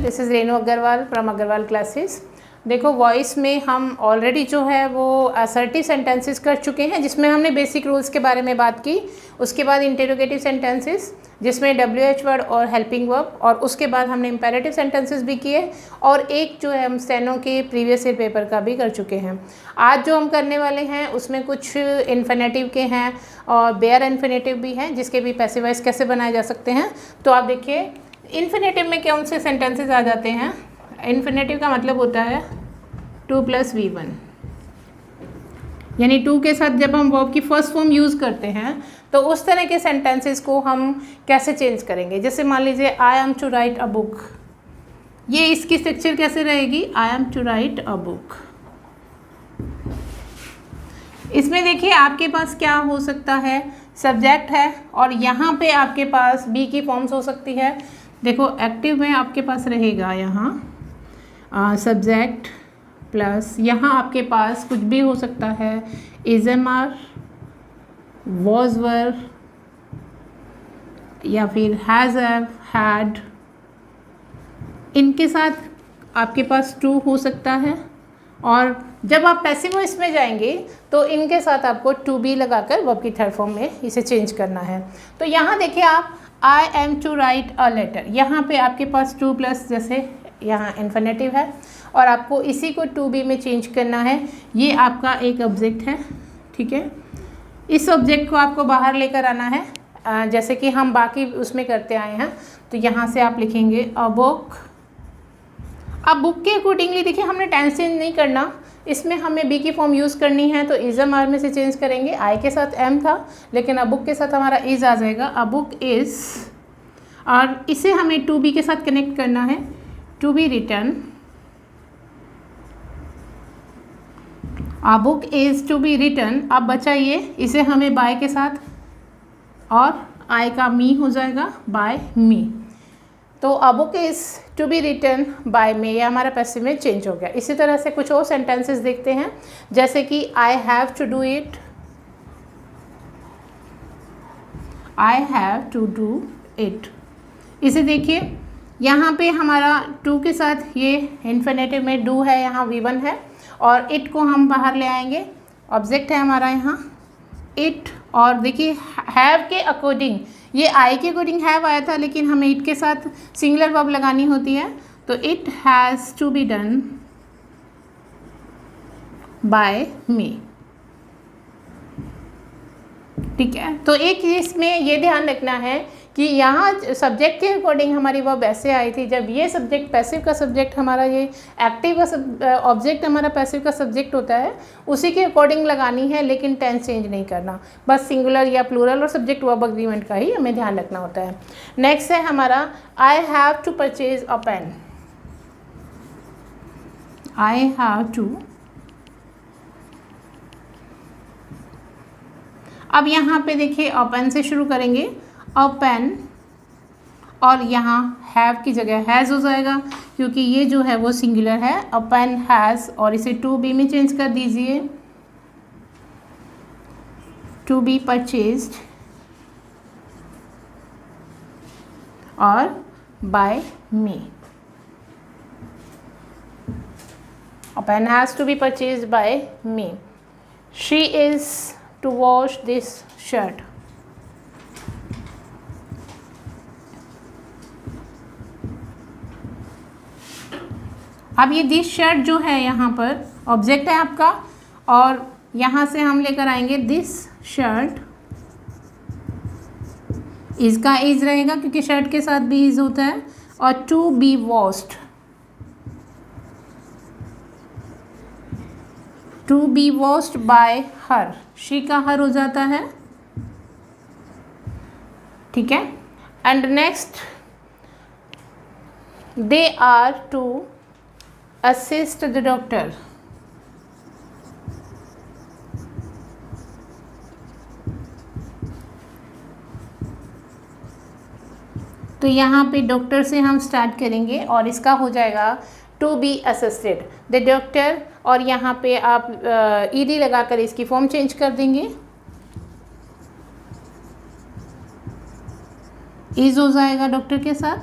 Everyone, this is Renu Agarwal from Agarwal classes. देखो voice में हम ऑलरेडी जो है वो असर्टिव सेंटेंसेस कर चुके हैं, जिसमें हमने बेसिक रूल्स के बारे में बात की। उसके बाद इंटेरोगेटिव सेंटेंसेस जिसमें WH वर्ड और हेल्पिंग वर्ब, और उसके बाद हमने इंपेरेटिव सेंटेंसेस भी किए, और एक जो है हम स्टेनो के प्रीवियस ईयर पेपर का भी कर चुके हैं। आज जो हम करने वाले हैं उसमें कुछ इन्फिनेटिव के हैं और बेयर इन्फिनेटिव भी हैं, जिसके भी पैसिव वॉइस कैसे बनाए जा सकते हैं। तो आप देखिए इन्फिनेटिव में कौन से सेंटेंसेस आ जाते हैं। इन्फिनेटिव का मतलब होता है 2 + V1, यानी 2 के साथ जब हम वर्ब की फर्स्ट फॉर्म यूज़ करते हैं तो उस तरह के सेंटेंसेस को हम कैसे चेंज करेंगे। जैसे मान लीजिए I am to write a book, ये इसकी स्ट्रक्चर कैसे रहेगी, I am to write a book. इसमें देखिए आपके पास क्या हो सकता है, सब्जेक्ट है और यहाँ पे आपके पास बी की फॉर्म्स हो सकती है। देखो एक्टिव में आपके पास रहेगा यहाँ सब्जेक्ट प्लस यहाँ आपके पास कुछ भी हो सकता है, इज़-एम-आर, वॉज-वर या फिर हैज़-हैव, हैड। इनके साथ आपके पास टू हो सकता है, और जब आप पैसिव वॉइस में जाएंगे तो इनके साथ आपको टू बी लगाकर वर्ब की थर्ड फॉर्म में इसे चेंज करना है। तो यहाँ देखिए आप I am to write a letter, यहाँ पे आपके पास 2 प्लस जैसे यहाँ इन्फिनेटिव है और आपको इसी को टू बी में चेंज करना है। ये आपका एक ऑब्जेक्ट है, ठीक है। इस ऑब्जेक्ट को आपको बाहर लेकर आना है, जैसे कि हम बाकी उसमें करते आए हैं। तो यहाँ से आप लिखेंगे अ बुक। अब बुक के अकॉर्डिंगली देखिए हमने टेंस चेंज नहीं करना, इसमें हमें बी की फॉर्म यूज़ करनी है तो इज़-एम-आर में से चेंज करेंगे। आई के साथ एम था लेकिन अ बुक के साथ हमारा इज़ आ जाएगा, अ बुक इज़। और इसे हमें टू बी के साथ कनेक्ट करना है, to be written. A book is to be written. अब बचाइए इसे हमें बाय के साथ, और आई का मी हो जाएगा, बाय मी। तो a book is to be return by me, ये हमारा पैसिव में चेंज हो गया। इसी तरह से कुछ और सेंटेंसेस देखते हैं, जैसे कि I have to do it, I have to do it. इसे देखिए यहाँ पे हमारा टू के साथ ये इन्फिनेटिव में डू है, यहाँ V1 है, और इट को हम बाहर ले आएंगे। ऑब्जेक्ट है हमारा यहाँ इट, और देखिए हैव के अकॉर्डिंग, ये आई के अकॉर्डिंग हैव आया था लेकिन हमें इट के साथ सिंगुलर वर्ब लगानी होती है, तो it has to be done by me, ठीक है। तो एक इसमें ये ध्यान रखना है कि यहाँ सब्जेक्ट के अकॉर्डिंग हमारी वर्ब ऐसे आई थी, जब ये सब्जेक्ट पैसिव का सब्जेक्ट हमारा, ये एक्टिव का ऑब्जेक्ट हमारा पैसिव का सब्जेक्ट होता है, उसी के अकॉर्डिंग लगानी है, लेकिन टेंस चेंज नहीं करना। बस सिंगुलर या प्लूरल और सब्जेक्ट वर्ब अग्रीमेंट का ही हमें ध्यान रखना होता है। नेक्स्ट है हमारा I have to purchase a pen, I have to. अब यहाँ पे देखिए अ पेन से शुरू करेंगे, अ पेन, और यहाँ हैव की जगह हैज़ हो जाएगा क्योंकि ये जो है वो सिंगुलर है। अ पेन हैज़, और इसे टू बी में चेंज कर दीजिए, टू बी परचेज्ड और by me. A pen has to be purchased by me. She is to wash this shirt. अब ये दिस शर्ट जो है यहाँ पर ऑब्जेक्ट है आपका, और यहाँ से हम लेकर आएंगे दिस शर्ट। इसका इज रहेगा क्योंकि शर्ट के साथ भी इज होता है, और to be washed, to be washed by her, she का हर हो जाता है, ठीक है। And next they are to assist the doctor. तो यहाँ पे डॉक्टर से हम स्टार्ट करेंगे और इसका हो जाएगा to be assisted the doctor, और यहाँ पे आप ईडी लगाकर इसकी फॉर्म चेंज कर देंगे, इज हो जाएगा डॉक्टर के साथ।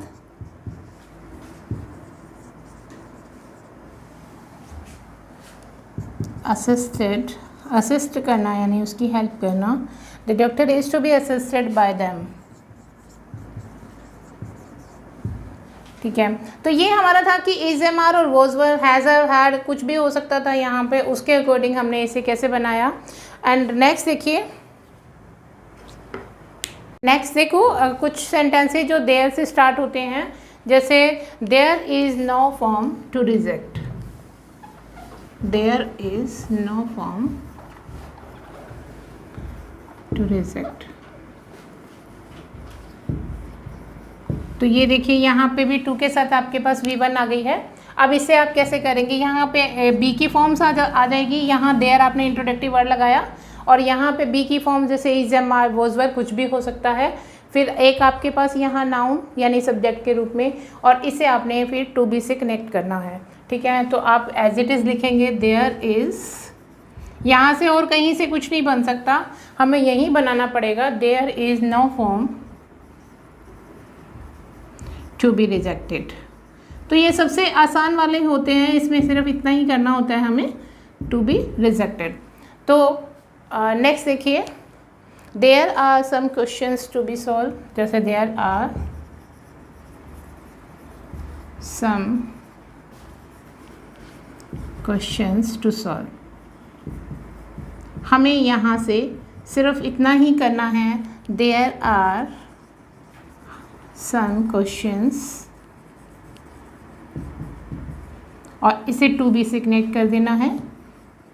असिस्ट करना यानी उसकी हेल्प करना। The doctor is to be assisted by them. ठीक है, तो ये हमारा था कि इज एम आर और वॉज वर, हैज़ हैड कुछ भी हो सकता था यहाँ पे, उसके अकॉर्डिंग हमने इसे कैसे बनाया। एंड नेक्स्ट देखिए, नेक्स्ट देखो कुछ सेंटेंसेस जो देयर से स्टार्ट होते हैं, जैसे there is no form to reject. There is no form to reject. तो ये देखिए यहाँ पे भी टू के साथ आपके पास V1 आ गई है। अब इसे आप कैसे करेंगे, यहाँ पे बी की फॉर्म्स आ जाएगी। यहाँ देयर आपने इंट्रोडक्टिव वर्ड लगाया और यहाँ पे बी की फॉर्म जैसे is am are was were कुछ भी हो सकता है। फिर एक आपके पास यहाँ नाउन यानी सब्जेक्ट के रूप में, और इसे आपने फिर टू बी से कनेक्ट करना है। ठीक है, तो आप एज इट इज़ लिखेंगे देयर इज़, यहाँ से और कहीं से कुछ नहीं बन सकता, हमें यहीं बनाना पड़ेगा। There is no form to be rejected. तो ये सबसे आसान वाले होते हैं, इसमें सिर्फ इतना ही करना होता है हमें, टू बी रिजेक्टेड। तो नेक्स्ट देखिए, there are some questions to be solve, जैसे there are some questions to solve. हमें यहाँ से सिर्फ इतना ही करना है, देयर आर सम क्वेश्चंस, और इसे टू बी से कनेक्ट कर देना है,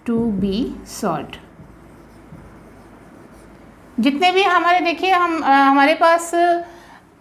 टू बी सॉल्व्ड। जितने भी हमारे देखिए हमारे पास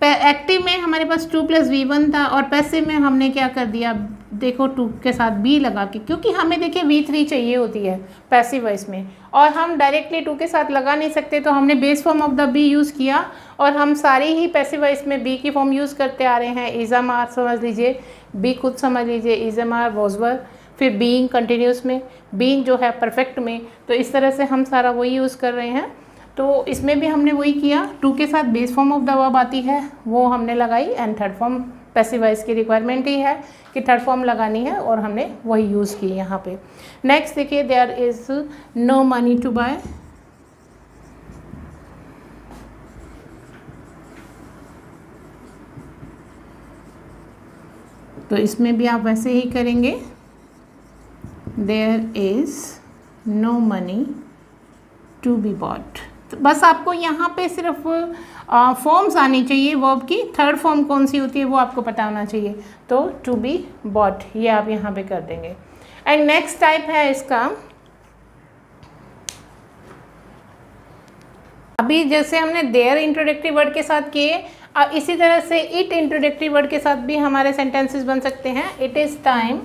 एक्टिव में हमारे पास 2 + V1 था, और पैसिव में हमने क्या कर दिया, देखो 2 के साथ बी लगा के, क्योंकि हमें देखिए V3 चाहिए होती है पैसिव वॉइस में, और हम डायरेक्टली 2 के साथ लगा नहीं सकते, तो हमने base form of the be use किया। और हम सारी ही पैसिव वॉइस में बी की फॉर्म यूज़ करते आ रहे हैं। इज एम आर समझ लीजिए, बी खुद समझ लीजिए, is am are was were, फिर बीइंग कंटिन्यूस में, बीइंग जो है परफेक्ट में। तो इस तरह से हम सारा वही यूज़ कर रहे हैं। तो इसमें भी हमने वही किया, 2 के साथ base form of the verb आती है वो हमने लगाई, and third form passive voice की रिक्वायरमेंट ही है कि थर्ड फॉर्म लगानी है, और हमने वही यूज़ की यहाँ पे। नेक्स्ट देखिए, there is no money to buy. तो इसमें भी आप वैसे ही करेंगे, there is no money to be bought. तो बस आपको यहाँ पे सिर्फ फॉर्म्स आनी चाहिए वर्ब की, थर्ड फॉर्म कौन सी होती है वो आपको पता होना चाहिए। तो टू बी बॉट ये आप यहाँ पे कर देंगे। एंड नेक्स्ट टाइप है इसका, अभी जैसे हमने देयर इंट्रोडक्टिव वर्ड के साथ किए, इसी तरह से इट इंट्रोडक्टिव वर्ड के साथ भी हमारे सेंटेंसेस बन सकते हैं। It is time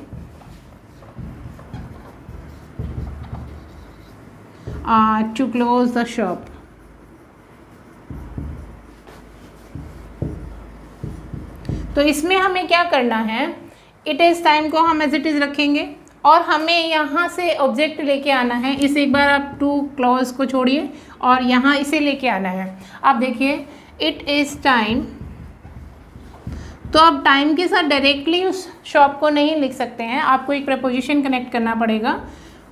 to close the shop. तो इसमें हमें क्या करना है, इट इज़ टाइम को हम एज इट इज़ रखेंगे, और हमें यहाँ से ऑब्जेक्ट लेके आना है। इसे एक बार आप टू क्लॉज को छोड़िए और यहाँ इसे लेके आना है। आप देखिए, इट इज़ टाइम, तो आप टाइम के साथ डायरेक्टली उस शॉप को नहीं लिख सकते हैं, आपको एक प्रपोजिशन कनेक्ट करना पड़ेगा,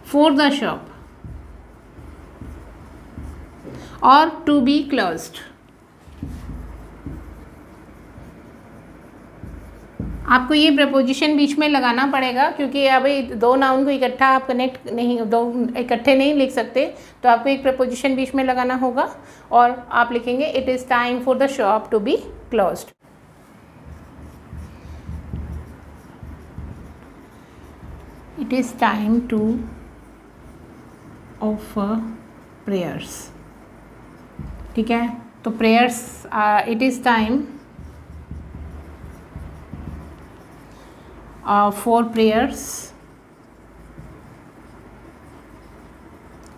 फॉर द शॉप और टू बी क्लोज्ड। आपको ये प्रपोजिशन बीच में लगाना पड़ेगा, क्योंकि अभी दो नाउन को इकट्ठा आप कनेक्ट नहीं, दो इकट्ठे नहीं लिख सकते, तो आपको एक प्रपोजिशन बीच में लगाना होगा, और आप लिखेंगे it is time for the shop to be closed. It is time to offer prayers. ठीक है, तो prayers, it is time for prayers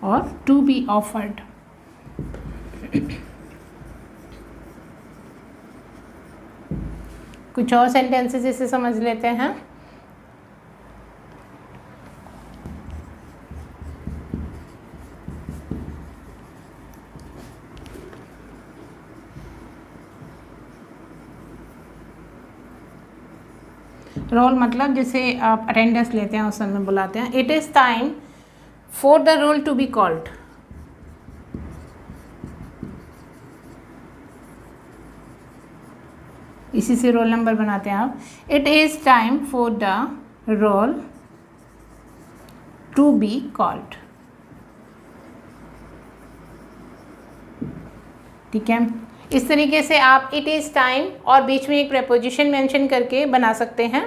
और टू बी ऑफर्ड। कुछ और सेंटेंसेस इसे समझ लेते हैं। रोल मतलब जैसे आप अटेंडेंस लेते हैं उस समय बुलाते हैं। It is time for the roll to be called. इसी से रोल नंबर बनाते हैं आप. It is time for the roll to be called. ठीक है, इस तरीके से आप इट इज़ टाइम और बीच में एक प्रेपोजिशन मेंशन करके बना सकते हैं.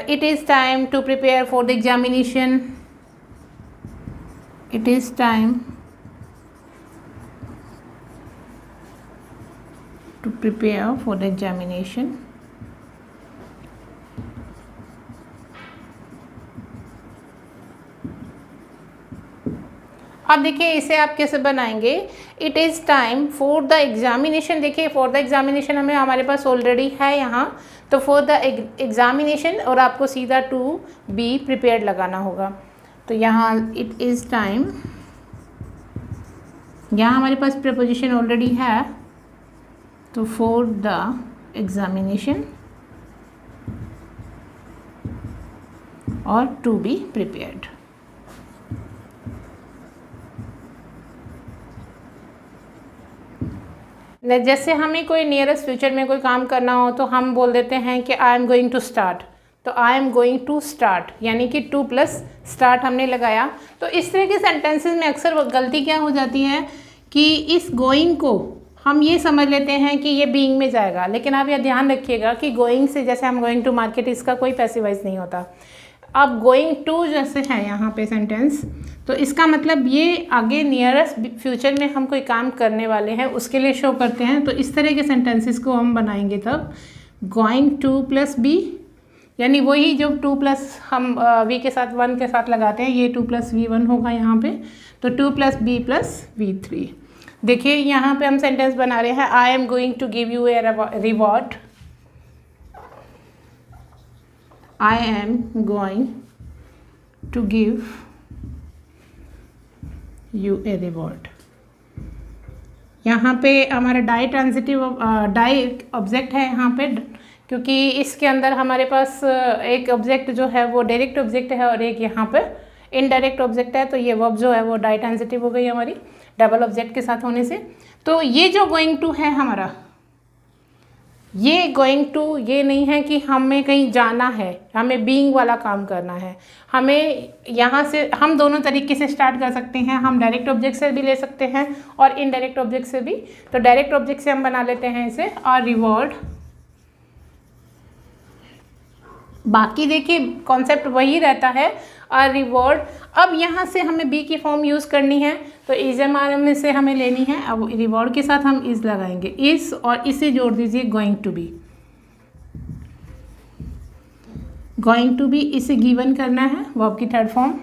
It is time to prepare for the examination. It is time to prepare for the examination. अब देखिए इसे आप कैसे बनाएंगे. It is time for the examination. देखिए फॉर द एग्जामिनेशन हमें हमारे पास ऑलरेडी है यहाँ, तो फॉर द एग्जामिनेशन और आपको सीधा टू बी प्रिपेयर्ड लगाना होगा. तो यहाँ इट इज़ टाइम, यहाँ हमारे पास प्रीपोजिशन ऑलरेडी है, तो फॉर द एग्जामिनेशन और टू बी प्रिपेयर्ड. जैसे हमें कोई नियरेस्ट फ्यूचर में कोई काम करना हो तो हम बोल देते हैं कि I am going to start. तो I am going to start यानी कि टू प्लस स्टार्ट हमने लगाया. तो इस तरह के सेंटेंसेस में अक्सर गलती क्या हो जाती है कि इस गोइंग को हम ये समझ लेते हैं कि ये बीइंग में जाएगा, लेकिन आप यह ध्यान रखिएगा कि गोइंग से, जैसे हम गोइंग टू मार्केट, इसका कोई पैसिवाइज नहीं होता. अब गोइंग टू जैसे है यहाँ पे सेंटेंस, तो इसका मतलब ये आगे नियरेस्ट फ्यूचर में हम कोई काम करने वाले हैं उसके लिए शो करते हैं. तो इस तरह के सेंटेंसेस को हम बनाएंगे तब गोइंग टू प्लस बी, यानी वही जो टू प्लस हम वी के साथ वन के साथ लगाते हैं, ये टू प्लस वी वन होगा यहाँ पे. तो to plus be plus V three. देखिए यहाँ पे हम सेंटेंस बना रहे हैं, I am going to give you a reward. I am going to give you a reward. यहाँ पे हमारा डाई ट्रांजिटिव डाई ऑब्जेक्ट है यहाँ पे, क्योंकि इसके अंदर हमारे पास एक ऑब्जेक्ट जो है वो डायरेक्ट ऑब्जेक्ट है और एक यहाँ पे इनडायरेक्ट ऑब्जेक्ट है. तो ये वर्ब जो है वो डाई ट्रांजिटिव हो गई हमारी डबल ऑब्जेक्ट के साथ होने से. तो ये जो गोइंग टू है हमारा, ये गोइंग टू ये नहीं है कि हमें कहीं जाना है, हमें बीइंग वाला काम करना है. हमें यहाँ से हम दोनों तरीके से स्टार्ट कर सकते हैं. हम डायरेक्ट ऑब्जेक्ट से भी ले सकते हैं और इनडायरेक्ट ऑब्जेक्ट से भी. तो डायरेक्ट ऑब्जेक्ट से हम बना लेते हैं इसे और रिवॉर्ड. बाकी देखिए कॉन्सेप्ट वही रहता है और रिवॉर्ड. अब यहाँ से हमें बी की फॉर्म यूज़ करनी है, तो इज एम आर में से हमें लेनी है. अब रिवॉर्ड के साथ हम इज लगाएंगे, इस और इसे जोड़ दीजिए going to be. Going to be इसे गिवन करना है वर्ब की थर्ड फॉर्म.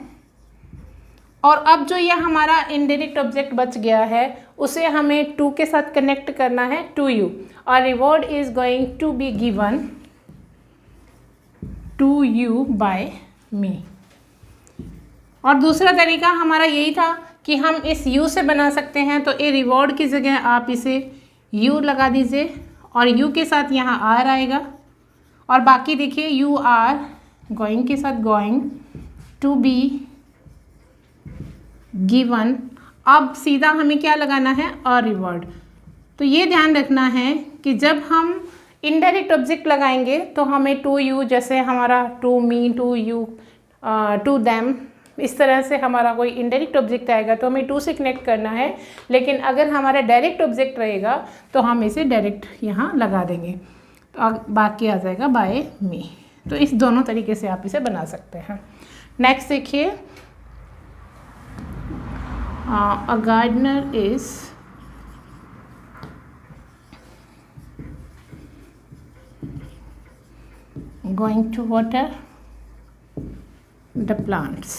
और अब जो ये हमारा इनडायरेक्ट ऑब्जेक्ट बच गया है उसे हमें टू के साथ कनेक्ट करना है, टू यू. और reward is going to be given to you by me. और दूसरा तरीका हमारा यही था कि हम इस यू से बना सकते हैं. तो ए रिवॉर्ड की जगह आप इसे यू लगा दीजिए और यू के साथ यहाँ आर आएगा. और बाकी देखिए यू आर गोइंग के साथ गोइंग टू बी गिवन. अब सीधा हमें क्या लगाना है, अ रिवॉर्ड. तो ये ध्यान रखना है कि जब हम इनडायरेक्ट ऑब्जेक्ट लगाएंगे तो हमें टू यू, जैसे हमारा to me, to you, to them, इस तरह से हमारा कोई इनडायरेक्ट ऑब्जेक्ट आएगा तो हमें टू से कनेक्ट करना है. लेकिन अगर हमारा डायरेक्ट ऑब्जेक्ट रहेगा तो हम इसे डायरेक्ट यहाँ लगा देंगे, तो बाकी आ जाएगा बाय मी. तो इस दोनों तरीके से आप इसे बना सकते हैं. नेक्स्ट देखिए, a gardener is going to water the plants.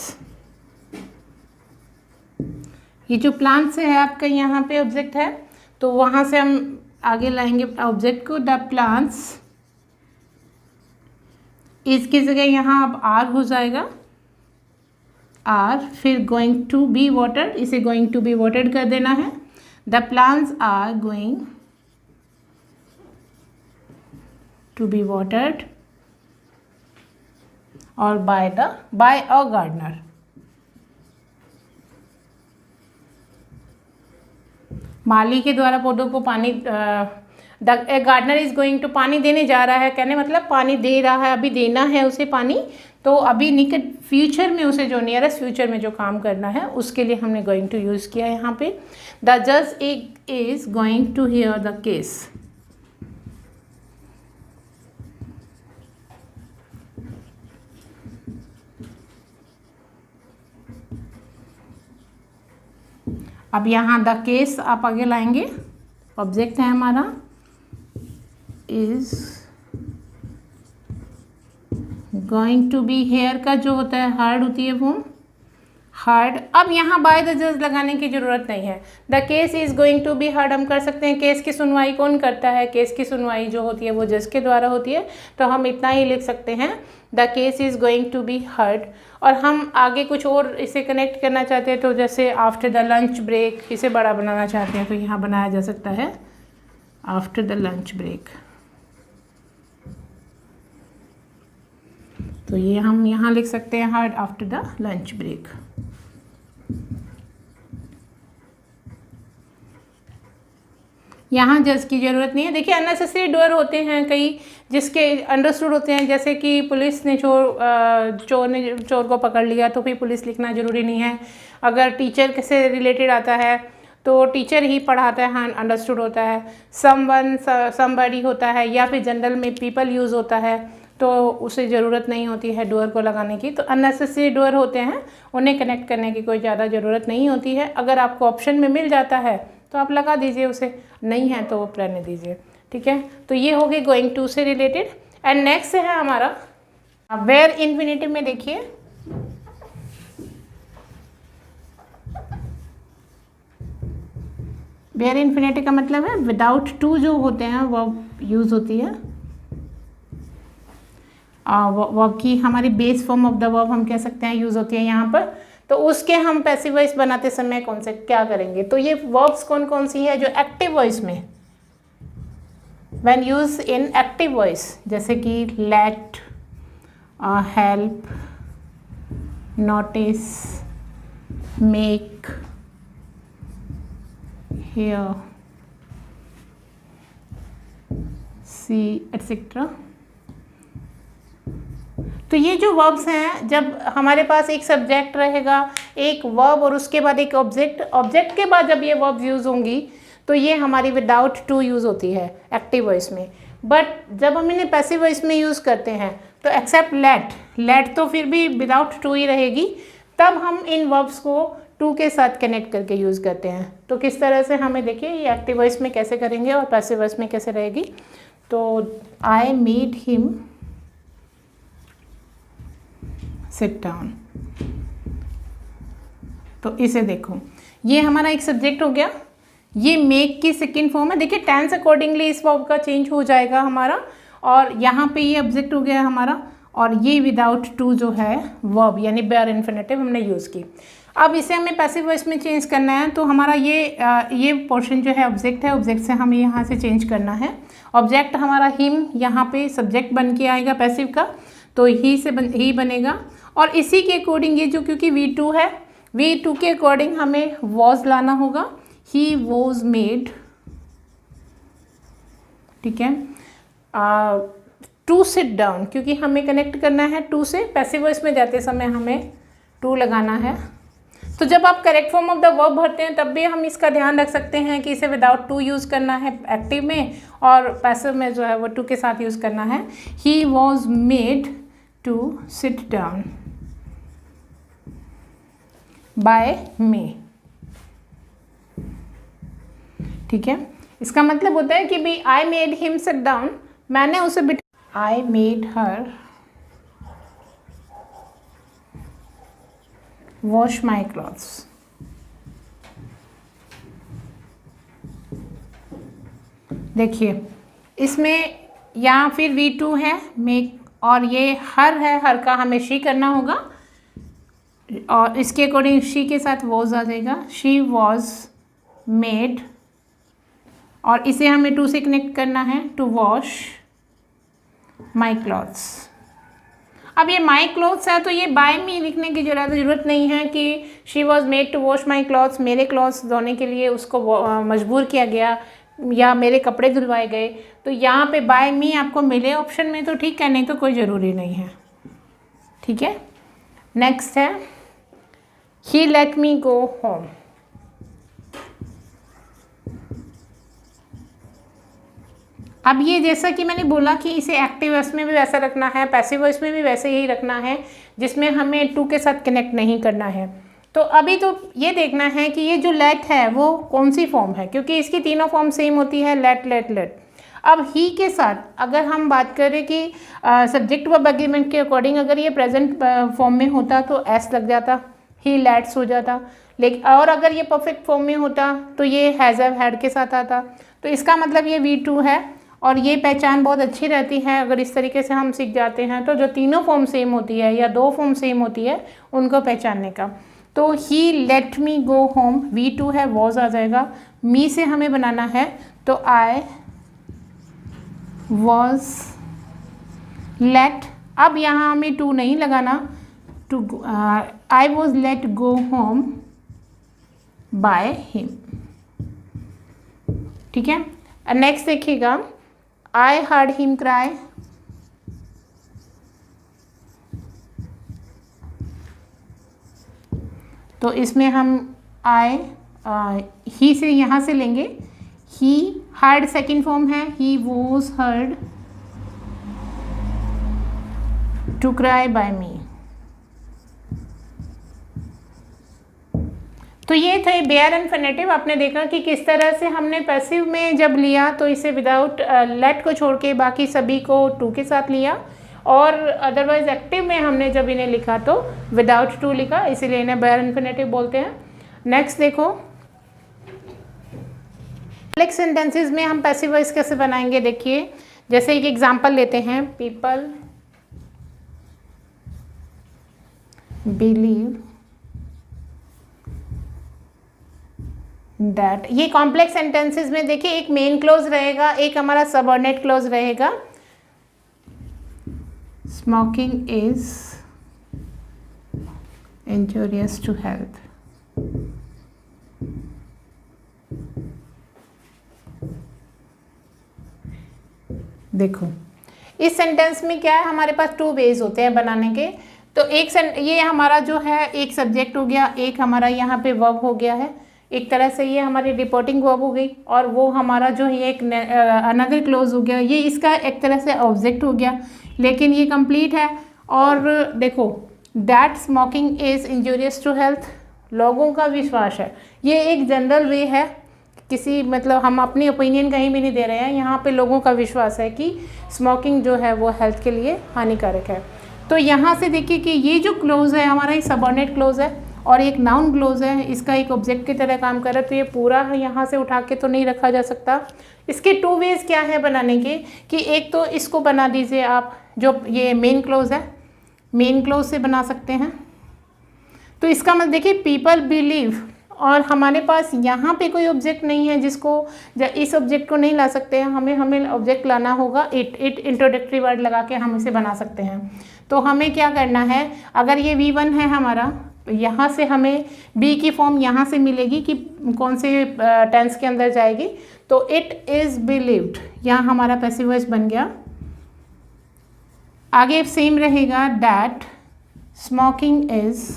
ये जो plants है आपका यहाँ पे ऑब्जेक्ट है, तो वहाँ से हम आगे लाएंगे ऑब्जेक्ट को. द प्लांट्स, इसकी जगह यहाँ अब आर हो जाएगा, आर, फिर गोइंग टू बी वाटर, इसे गोइंग टू बी वाटर्ड कर देना है. The plants are going to be watered और बाय अ गार्डनर. माली के द्वारा पौधों को पानी, a gardener is going to, पानी देने जा रहा है, कहने मतलब पानी दे रहा है, अभी देना है उसे पानी, तो अभी निकट फ्यूचर में उसे जो नियरेस्ट फ्यूचर में जो काम करना है उसके लिए हमने गोइंग टू यूज़ किया है यहाँ पे। द जज is going to hear the case. अब यहाँ द केस आप आगे लाएंगे, ऑब्जेक्ट है हमारा is going to be, hear का जो होता है हार्ड होती है वो हार्ड। अब यहाँ बाय द जज लगाने की ज़रूरत नहीं है। The case is going to be hard हम कर सकते हैं, केस की सुनवाई कौन करता है, केस की सुनवाई जो होती है वो जज के द्वारा होती है, तो हम इतना ही लिख सकते हैं the case is going to be hard. और हम आगे कुछ और इसे कनेक्ट करना चाहते हैं तो जैसे आफ्टर द लंच ब्रेक, इसे बड़ा बनाना चाहते हैं तो यहाँ बनाया जा सकता है आफ्टर द लंच ब्रेक। तो ये हम यहाँ लिख सकते हैं hard after the lunch break. यहाँ जज की ज़रूरत नहीं है। देखिए अननेसेसरी डोर होते हैं कई जिसके अंडरस्टूड होते हैं, जैसे कि पुलिस ने चोर को पकड़ लिया तो फिर पुलिस लिखना ज़रूरी नहीं है। अगर टीचर से रिलेटेड आता है तो टीचर ही पढ़ाता है, हाँ अंडरस्टूड होता है। समबडी होता है या फिर जनरल में पीपल यूज़ होता है तो उसे ज़रूरत नहीं होती है डोर को लगाने की। तो अननेसेसरी डोर होते हैं, उन्हें कनेक्ट करने की कोई ज़्यादा ज़रूरत नहीं होती है। अगर आपको ऑप्शन में मिल जाता है तो आप लगा दीजिए, उसे नहीं है तो वो रहने दीजिए, ठीक है। तो ये हो गई गोइंग टू से रिलेटेड। एंड नेक्स्ट है हमारा वेयर इन्फिनेटिव में। देखिए वेयर इन्फिनेटिव का मतलब है विदाउट टू जो होते हैं वो यूज़ होती है। वर्ब की हमारी base form of the verb हम कह सकते हैं यूज़ होती है यहाँ पर। तो उसके हम पैसिव वॉइस बनाते समय कौन से क्या करेंगे, तो ये वर्ब्स कौन कौन सी है जो एक्टिव वॉइस में when use in active voice, जैसे कि let, help, notice, make, hear, see etcetera. तो ये जो वर्ब्स हैं, जब हमारे पास एक सब्जेक्ट रहेगा, एक वर्ब और उसके बाद एक ऑब्जेक्ट, ऑब्जेक्ट के बाद जब ये वर्ब्स यूज़ होंगी तो ये हमारी विदाउट टू यूज़ होती है एक्टिव वॉइस में। बट जब हम इन्हें पैसिव वॉइस में यूज़ करते हैं तो एक्सेप्ट लेट तो फिर भी विदाउट टू ही रहेगी, तब हम इन वर्ब्स को टू के साथ कनेक्ट करके यूज़ करते हैं। तो किस तरह से हमें देखिए ये एक्टिव वॉइस में कैसे करेंगे और पैसिव वॉइस में कैसे रहेगी। तो आई मेड हिम सिट डाउन, तो इसे देखो ये हमारा एक सब्जेक्ट हो गया, ये मेक की सेकेंड फॉर्म है। देखिए टेंस अकॉर्डिंगली इस वर्ब का चेंज हो जाएगा हमारा, और यहाँ पे ये ऑब्जेक्ट हो गया हमारा, और ये विदाउट टू जो है वर्ब यानी बेयर इन्फिनेटिव हमने यूज़ की। अब इसे हमें पैसिव वॉइस में चेंज करना है, तो हमारा ये पोर्शन जो है ऑब्जेक्ट है, ऑब्जेक्ट से हमें यहाँ से चेंज करना है। ऑब्जेक्ट हमारा हिम यहाँ पे सब्जेक्ट बन के आएगा पैसिव का, तो ही बनेगा। और इसी के अकॉर्डिंग ये जो क्योंकि V2 है, V2 के अकॉर्डिंग हमें वॉज लाना होगा, ही वॉज मेड, ठीक है, टू सिट डाउन, क्योंकि हमें कनेक्ट करना है टू से, पैसिव वॉइस में जाते समय हमें टू लगाना है। तो जब आप correct form of the verb भरते हैं तब भी हम इसका ध्यान रख सकते हैं कि इसे विदाउट टू यूज़ करना है एक्टिव में, और पैसिव में जो है वो टू के साथ यूज़ करना है। He was made to sit down by me, ठीक है। इसका मतलब होता है कि भाई I made him sit down, मैंने उसे बिठा, I made her wash my clothes. देखिए इसमें यहाँ फिर V2 है मेक, और ये हर है, हर का हमें शी करना होगा, और इसके अकॉर्डिंग शी के साथ वॉज आ जाएगा, शी वॉज मेड, और इसे हमें टू से कनेक्ट करना है, टू वॉश माई क्लॉथ्स। अब ये माई क्लॉथ्स है तो ये बाय मी लिखने की ज़रूरत नहीं है कि she was made to wash my clothes, मेरे क्लॉथ्स धोने के लिए उसको मजबूर किया गया या मेरे कपड़े धुलवाए गए। तो यहाँ पे बाय मी आपको मिले ऑप्शन में तो ठीक है, नहीं तो कोई ज़रूरी नहीं है। ठीक है, नेक्स्ट है ही लेट मी गो होम। अब ये जैसा कि मैंने बोला कि इसे एक्टिव वॉइस में भी वैसा रखना है, पैसिव वॉइस में भी वैसे ही रखना है, जिसमें हमें टू के साथ कनेक्ट नहीं करना है। तो अभी तो ये देखना है कि ये जो लेट है वो कौन सी फॉर्म है, क्योंकि इसकी तीनों फॉर्म सेम होती है, लेट लेट लेट। अब ही के साथ अगर हम बात करें कि सब्जेक्ट वर्ब एग्रीमेंट के अकॉर्डिंग अगर ये प्रेजेंट फॉर्म में होता तो एस लग जाता, ही लेट्स हो जाता। लेकिन और अगर ये परफेक्ट फॉर्म में होता तो ये हैज़ हैव हैड के साथ आता। तो इसका मतलब ये V2 है और ये पहचान बहुत अच्छी रहती है अगर इस तरीके से हम सीख जाते हैं। तो जो तीनों फॉर्म सेम होती है या दो फॉर्म सेम होती है उनको पहचानने का। तो ही let me go home, V2 है, वॉज आ जाएगा। मी से हमें बनाना है तो आई वॉज लेट। अब यहाँ हमें टू नहीं लगाना, to I was let go home by him. ठीक है, नेक्स्ट देखिएगा आई हर्ड हिम क्राई। तो इसमें हम आई ही से यहाँ से लेंगे, ही हर्ड सेकेंड फॉर्म है, he was heard to cry by me. तो ये थे बेयर इन्फिनेटिव। आपने देखा कि किस तरह से हमने पैसिव में जब लिया तो इसे विदाउट लेट को छोड़ के बाकी सभी को टू के साथ लिया, और अदरवाइज एक्टिव में हमने जब इन्हें लिखा तो विदाउट टू लिखा, इसीलिए इन्हें बेयर इन्फिनेटिव बोलते हैं। नेक्स्ट देखो, कॉम्प्लेक्स सेंटेंसेस में हम पैसिव वॉइस कैसे बनाएंगे। देखिए, जैसे एक एग्जांपल लेते हैं, पीपल बिलीव दैट। ये कॉम्प्लेक्स सेंटेंसेस में देखिए एक मेन क्लोज रहेगा, एक हमारा सबऑर्डिनेट क्लोज रहेगा। Smoking is injurious to health. देखो इस सेंटेंस में क्या है, हमारे पास टू वेज होते हैं बनाने के। तो ये हमारा जो है एक सब्जेक्ट हो गया, एक हमारा यहाँ पे वर्ब हो गया है, एक तरह से ये हमारी रिपोर्टिंग वर्ब हो गई, और वो हमारा जो है एक अनदर क्लोज हो गया, ये इसका एक तरह से ऑब्जेक्ट हो गया, लेकिन ये कंप्लीट है। और देखो that smoking is injurious to health, लोगों का विश्वास है, ये एक जनरल वे है, किसी मतलब हम अपनी ओपिनियन कहीं भी नहीं दे रहे हैं, यहाँ पे लोगों का विश्वास है कि स्मोकिंग जो है वो हेल्थ के लिए हानिकारक है। तो यहाँ से देखिए कि ये जो क्लोज है हमारा ये सबऑर्डिनेट क्लोज है और एक नाउन क्लोज है, इसका एक ऑब्जेक्ट की तरह काम कर रहा है, तो ये पूरा यहाँ से उठा के तो नहीं रखा जा सकता। इसके टू वेज क्या है बनाने के, कि एक तो इसको बना दीजिए आप, जो ये मेन क्लोज है, मेन क्लोज से बना सकते हैं। तो इसका मतलब देखिए पीपल बिलीव, और हमारे पास यहाँ पे कोई ऑब्जेक्ट नहीं है जिसको इस ऑब्जेक्ट को नहीं ला सकते हैं, हमें ऑब्जेक्ट लाना होगा। इट इंट्रोडक्टरी वर्ड लगा के हम इसे बना सकते हैं। तो हमें क्या करना है, अगर ये V1 है हमारा, तो यहाँ से हमें बी की फॉर्म यहाँ से मिलेगी कि कौन से टेंस के अंदर जाएगी। तो इट इज़ बिलीव्ड, यहाँ हमारा पैसिव वॉइस बन गया। आगे सेम रहेगा, that smoking is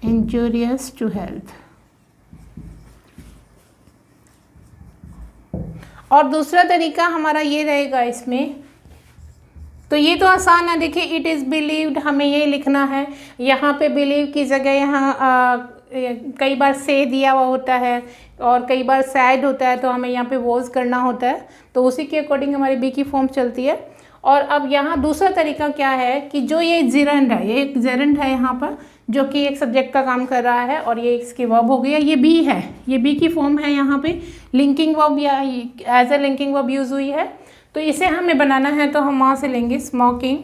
injurious to health. और दूसरा तरीका हमारा ये रहेगा इसमें, तो ये तो आसान है, देखिए इट इज़ बिलीव्ड, हमें ये लिखना है, यहाँ पे बिलीव की जगह यहाँ कई बार से दिया हुआ होता है और कई बार सैड होता है, तो हमें यहाँ पे वॉज करना होता है, तो उसी के अकॉर्डिंग हमारी बी की फॉर्म चलती है। और अब यहाँ दूसरा तरीका क्या है कि जो ये जेरंड है, ये एक जेरंड है यहाँ पर जो कि एक सब्जेक्ट का काम कर रहा है, और ये इसकी वर्ब हो गया, ये बी है, ये बी की फॉर्म है, यहाँ पे लिंकिंग वर्ब या as a linking verb use हुई है। तो इसे हमें बनाना है, तो हम वहाँ से लेंगे स्मोकिंग,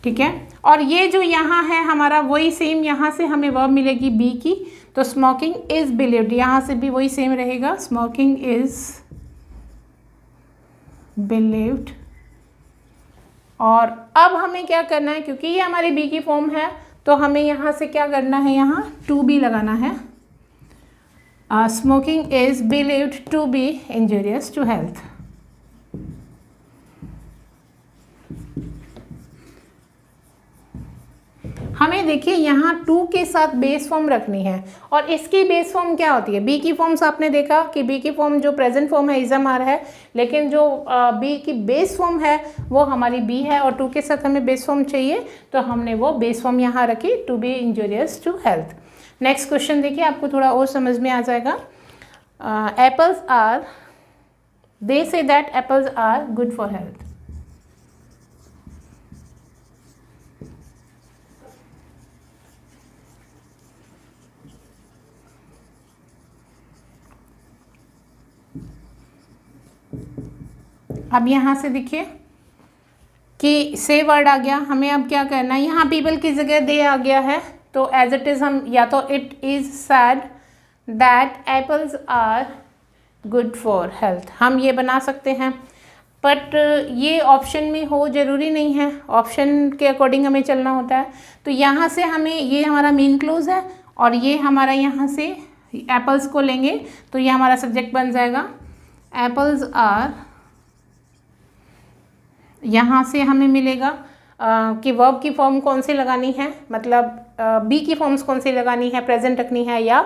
ठीक है। और ये जो यहाँ है हमारा वही सेम, यहाँ से हमें वर्ब मिलेगी बी की, तो स्मोकिंग इज़ बिलीव्ड, यहाँ से भी वही सेम रहेगा, स्मोकिंग इज़ बिलीव्ड। और अब हमें क्या करना है, क्योंकि ये हमारी बी की फॉर्म है तो हमें यहाँ से क्या करना है, यहाँ टू बी लगाना है। Smoking is believed to be injurious to health. हमें देखिए यहाँ टू के साथ बेस फॉर्म रखनी है, और इसकी बेस फॉर्म क्या होती है, बी की फॉर्म्स आपने देखा कि बी की फॉर्म जो प्रेजेंट फॉर्म है इज़म-आर है, लेकिन जो बी की बेस फॉर्म है वो हमारी बी है, और टू के साथ हमें बेस फॉर्म चाहिए तो हमने वो बेस फॉर्म यहाँ रखी, to be injurious to health. Next question देखिए, आपको थोड़ा और समझ में आ जाएगा। Apples are, they say that apples are good for health. अब यहाँ से देखिए कि से वर्ड आ गया, हमें अब क्या करना है, यहाँ पीपल की जगह दे आ गया है तो एज इट इज़ हम या तो it is said that apples are good for health हम ये बना सकते हैं, बट ये ऑप्शन में हो ज़रूरी नहीं है, ऑप्शन के अकॉर्डिंग हमें चलना होता है। तो यहाँ से हमें, ये हमारा मेन क्लोज है और ये हमारा यहाँ से एप्पल्स को लेंगे तो ये हमारा सब्जेक्ट बन जाएगा एप्पल्स आर। यहाँ से हमें मिलेगा कि वर्ब की फॉर्म कौन सी लगानी है, मतलब बी की फॉर्म्स कौन सी लगानी है, प्रेजेंट रखनी है या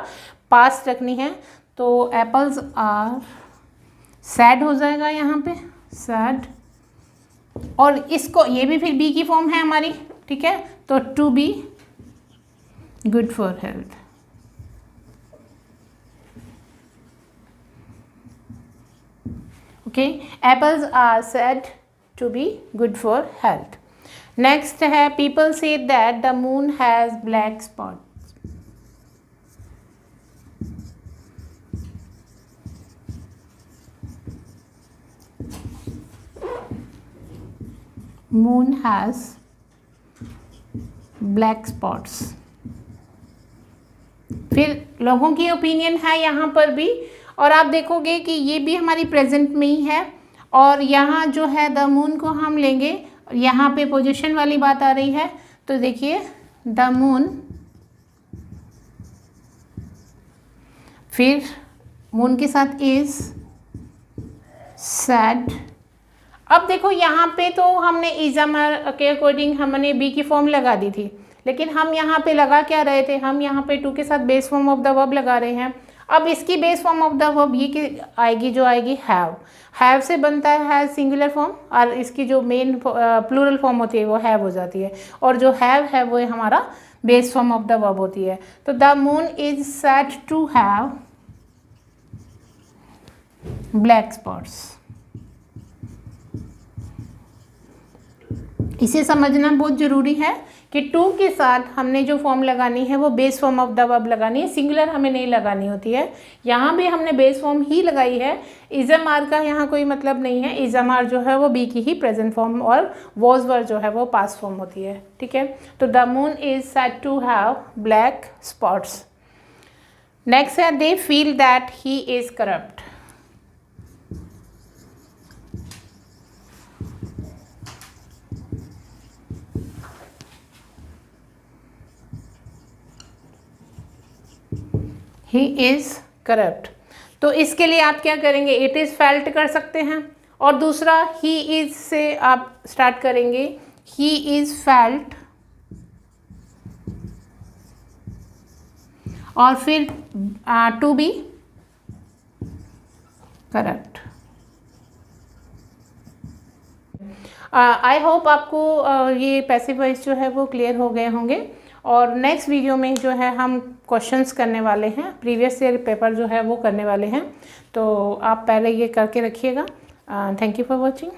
पास्ट रखनी है। तो एप्पल्स आर सैड हो जाएगा यहाँ पे, सैड, और इसको ये भी फिर बी की फॉर्म है हमारी, ठीक है, तो to be good for health. Okay, apples are said to be good for health. Next है people say that the moon has black spots. Moon has black spots. फिर लोगों की ओपिनियन है यहाँ पर भी, और आप देखोगे कि ये भी हमारी प्रेजेंट में ही है, और यहाँ जो है द मून को हम लेंगे, यहाँ पे पोजीशन वाली बात आ रही है, तो देखिए द मून, फिर मून के साथ इज सैड। अब देखो यहाँ पे तो हमने इज़म-आर के अकॉर्डिंग हमने बी की फॉर्म लगा दी थी, लेकिन हम यहाँ पे लगा क्या रहे थे, हम यहाँ पे टू के साथ base form of the verb लगा रहे हैं। अब इसकी base form of the verb ये आएगी, जो आएगी हैव से बनता है सिंगुलर फॉर्म, और इसकी जो मेन प्लूरल फॉर्म होती है वो हैव हो जाती है, और जो हैव है वो हमारा base form of the verb होती है। तो the moon is said to have black spots. इसे समझना बहुत ज़रूरी है कि टू के साथ हमने जो फॉर्म लगानी है वो base form of the verb लगानी है, सिंगुलर हमें नहीं लगानी होती है। यहाँ भी हमने बेस फॉर्म ही लगाई है, इज़म-आर का यहाँ कोई मतलब नहीं है। इज़म-आर जो है वो बी की ही प्रेजेंट फॉर्म, और वॉज वर्ड जो है वो पास्ट फॉर्म होती है, ठीक है। तो the moon is said to have black spots. Next है they feel that he is corrupt. He is corrupt. तो इसके लिए आप क्या करेंगे, इट इज़ फेल्ट कर सकते हैं, और दूसरा ही इज़ से आप स्टार्ट करेंगे, ही इज़ फेल्ट, और फिर to be corrupt. I hope आपको ये पैसिव वॉइस जो है वो क्लियर हो गए होंगे, और नेक्स्ट वीडियो में जो है हम क्वेश्चंस करने वाले हैं, प्रीवियस ईयर पेपर जो है वो करने वाले हैं, तो आप पहले ये करके रखिएगा। Thank you for watching.